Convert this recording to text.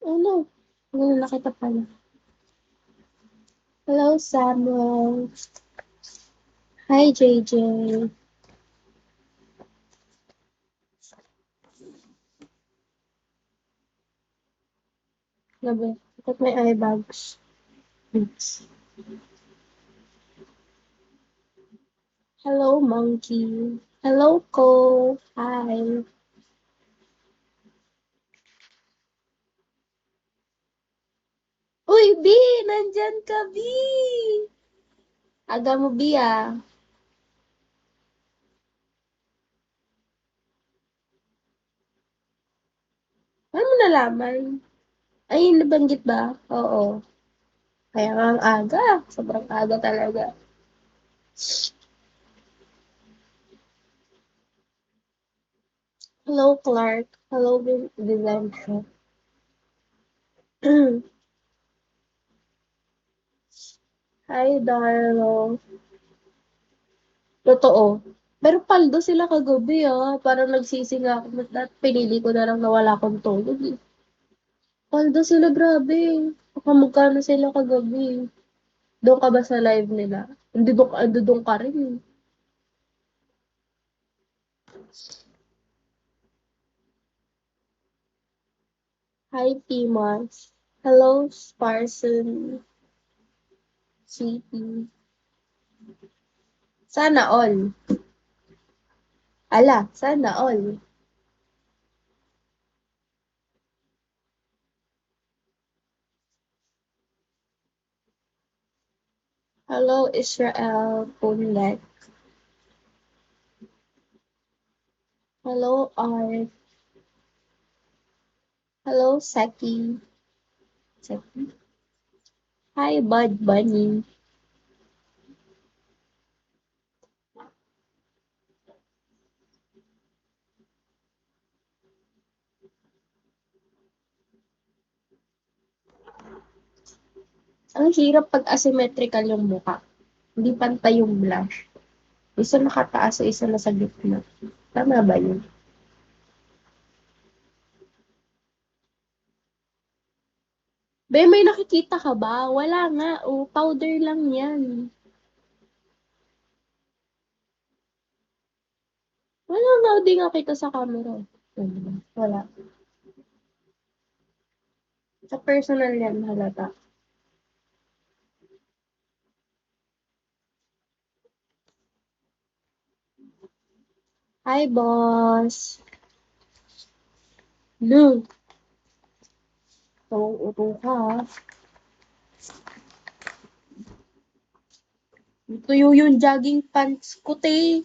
Ano? Ano nakita pala? Hello, Samuel. Hi, JJ. Labi. Bakit may eye bags? Oops. Hello, Monkey. Hello, Ko. Hi. Uy, B! Nandyan ka, B! Aga mo, B, ah. Paano mo nalaman? Ay, nabanggit ba? Oo. Kaya nga ang aga. Sobrang aga talaga. Hello, Clark. Hello, Vicencio. Hi, Darlo. Totoo. Pero paldo sila kagabi, ah. Parang nagsising ako. At pinili ko na lang na wala akong tulog, eh. Paldo sila, grabe. Makamukha sila kagabi. Doon ka ba sa live nila? Hindi doon ka rin, eh. Hi, Timas. Hello, Sparson City. Sana all. Ala, sana all. Hello, Israel Punlet. Hello, Art. Hello, Saki. Saki. Hi, Bud Bunny. Ang hirap pag asymmetrical yung mukha. Hindi pantay yung blush. Isa nakataas, isa nasa gitna. Tama ba yun? Be, may nakikita ka ba? Wala nga. Oh, powder lang yan. Wala nga. Di nga kita sa camera. Wala. Sa personal yan, halata. Hi, boss. Lu. Uto ka, ha? Tuyo yung jogging pants ko, te.